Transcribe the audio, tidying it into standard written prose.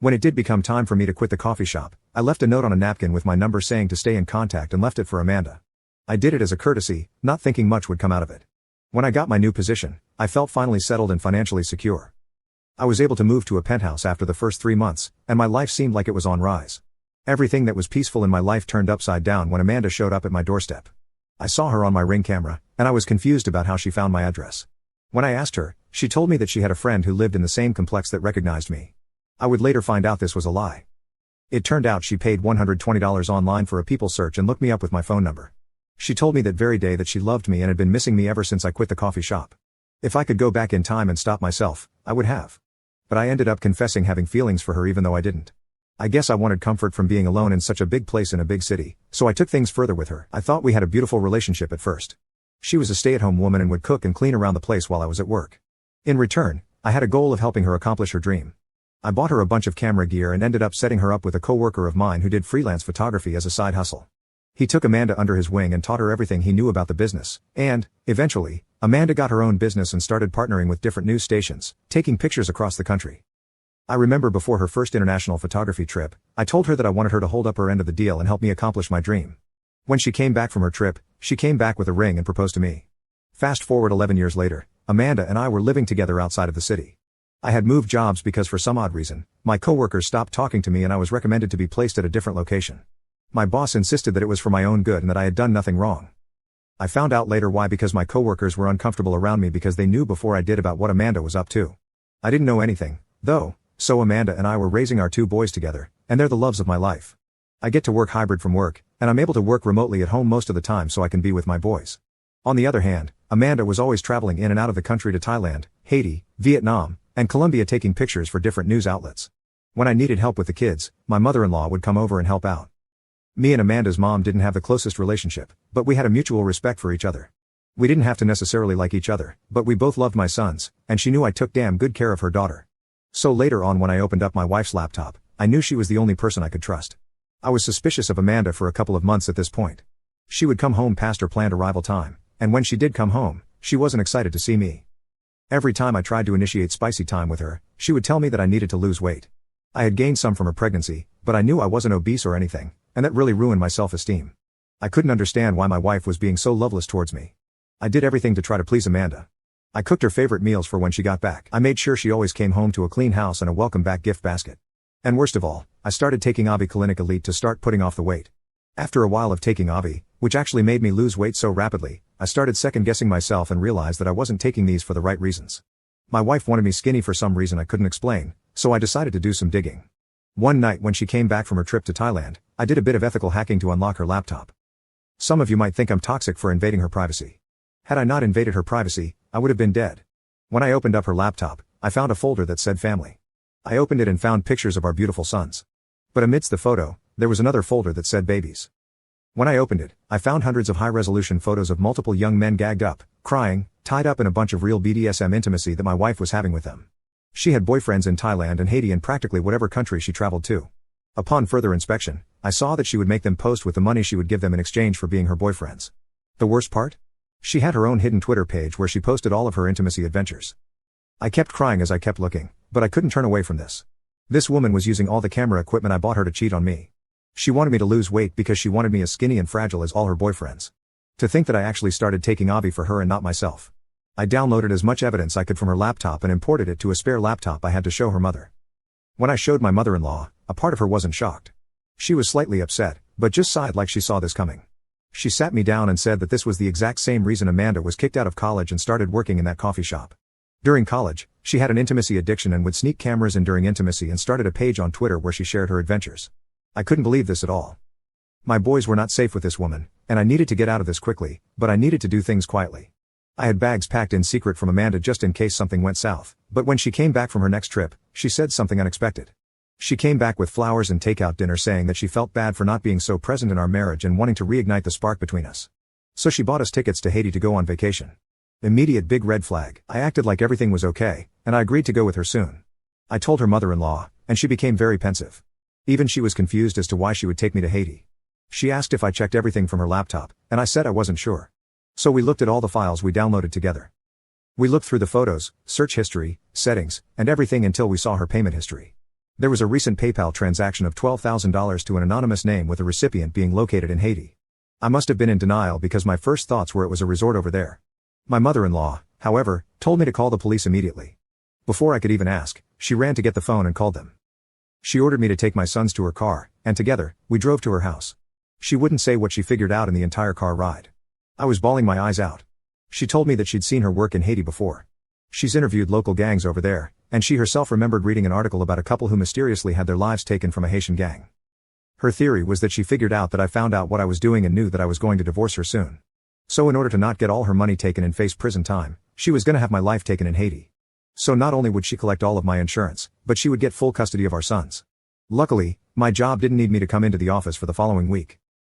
When it did become time for me to quit the coffee shop, I left a note on a napkin with my number saying to stay in contact and left it for Amanda. I did it as a courtesy, not thinking much would come out of it. When I got my new position, I felt finally settled and financially secure. I was able to move to a penthouse after the first 3 months, and my life seemed like it was on rise. Everything that was peaceful in my life turned upside down when Amanda showed up at my doorstep. I saw her on my Ring camera, and I was confused about how she found my address. When I asked her, she told me that she had a friend who lived in the same complex that recognized me. I would later find out this was a lie. It turned out she paid $120 online for a people search and looked me up with my phone number. She told me that very day that she loved me and had been missing me ever since I quit the coffee shop. If I could go back in time and stop myself, I would have. But I ended up confessing having feelings for her even though I didn't. I guess I wanted comfort from being alone in such a big place in a big city, so I took things further with her. I thought we had a beautiful relationship at first. She was a stay-at-home woman and would cook and clean around the place while I was at work. In return, I had a goal of helping her accomplish her dream. I bought her a bunch of camera gear and ended up setting her up with a coworker of mine who did freelance photography as a side hustle. He took Amanda under his wing and taught her everything he knew about the business, and, eventually, Amanda got her own business and started partnering with different news stations, taking pictures across the country. I remember before her first international photography trip, I told her that I wanted her to hold up her end of the deal and help me accomplish my dream. When she came back from her trip, she came back with a ring and proposed to me. Fast forward 11 years later, Amanda and I were living together outside of the city. I had moved jobs because for some odd reason, my coworkers stopped talking to me and I was recommended to be placed at a different location. My boss insisted that it was for my own good and that I had done nothing wrong. I found out later why, because my coworkers were uncomfortable around me because they knew before I did about what Amanda was up to. I didn't know anything, though, so Amanda and I were raising our 2 boys together, and they're the loves of my life. I get to work hybrid from work, and I'm able to work remotely at home most of the time so I can be with my boys. On the other hand, Amanda was always traveling in and out of the country to Thailand, Haiti, Vietnam, and Colombia taking pictures for different news outlets. When I needed help with the kids, my mother-in-law would come over and help out. Me and Amanda's mom didn't have the closest relationship, but we had a mutual respect for each other. We didn't have to necessarily like each other, but we both loved my sons, and she knew I took damn good care of her daughter. So later on, when I opened up my wife's laptop, I knew she was the only person I could trust. I was suspicious of Amanda for a couple of months at this point. She would come home past her planned arrival time, and when she did come home, she wasn't excited to see me. Every time I tried to initiate spicy time with her, she would tell me that I needed to lose weight. I had gained some from her pregnancy, but I knew I wasn't obese or anything, and that really ruined my self-esteem. I couldn't understand why my wife was being so loveless towards me. I did everything to try to please Amanda. I cooked her favorite meals for when she got back. I made sure she always came home to a clean house and a welcome back gift basket. And worst of all, I started taking Aviculinic Elite to start putting off the weight. After a while of taking Avi, which actually made me lose weight so rapidly, I started second-guessing myself and realized that I wasn't taking these for the right reasons. My wife wanted me skinny for some reason I couldn't explain, so I decided to do some digging. One night when she came back from her trip to Thailand, I did a bit of ethical hacking to unlock her laptop. Some of you might think I'm toxic for invading her privacy. Had I not invaded her privacy, I would have been dead. When I opened up her laptop, I found a folder that said family. I opened it and found pictures of our beautiful sons. But amidst the photo, there was another folder that said babies. When I opened it, I found hundreds of high-resolution photos of multiple young men gagged up, crying, tied up in a bunch of real BDSM intimacy that my wife was having with them. She had boyfriends in Thailand and Haiti and practically whatever country she traveled to. Upon further inspection, I saw that she would make them post with the money she would give them in exchange for being her boyfriends. The worst part? She had her own hidden Twitter page where she posted all of her intimacy adventures. I kept crying as I kept looking, but I couldn't turn away from this. This woman was using all the camera equipment I bought her to cheat on me. She wanted me to lose weight because she wanted me as skinny and fragile as all her boyfriends. To think that I actually started taking Avi for her and not myself. I downloaded as much evidence I could from her laptop and imported it to a spare laptop I had to show her mother. When I showed my mother-in-law, a part of her wasn't shocked. She was slightly upset, but just sighed like she saw this coming. She sat me down and said that this was the exact same reason Amanda was kicked out of college and started working in that coffee shop. During college, she had an intimacy addiction and would sneak cameras in during intimacy and started a page on Twitter where she shared her adventures. I couldn't believe this at all. My boys were not safe with this woman, and I needed to get out of this quickly, but I needed to do things quietly. I had bags packed in secret from Amanda just in case something went south, but when she came back from her next trip, she said something unexpected. She came back with flowers and takeout dinner saying that she felt bad for not being so present in our marriage and wanting to reignite the spark between us. So she bought us tickets to Haiti to go on vacation. Immediate big red flag. I acted like everything was okay, and I agreed to go with her soon. I told her mother-in-law, and she became very pensive. Even she was confused as to why she would take me to Haiti. She asked if I checked everything from her laptop, and I said I wasn't sure. So we looked at all the files we downloaded together. We looked through the photos, search history, settings, and everything until we saw her payment history. There was a recent PayPal transaction of $12,000 to an anonymous name with a recipient being located in Haiti. I must have been in denial because my first thoughts were it was a resort over there. My mother-in-law, however, told me to call the police immediately. Before I could even ask, she ran to get the phone and called them. She ordered me to take my sons to her car, and together, we drove to her house. She wouldn't say what she figured out in the entire car ride. I was bawling my eyes out. She told me that she'd seen her work in Haiti before. She's interviewed local gangs over there, and she herself remembered reading an article about a couple who mysteriously had their lives taken from a Haitian gang. Her theory was that she figured out that I found out what I was doing and knew that I was going to divorce her soon. So in order to not get all her money taken and face prison time, she was gonna have my life taken in Haiti. So not only would she collect all of my insurance, but she would get full custody of our sons. Luckily, my job didn't need me to come into the office for the following week.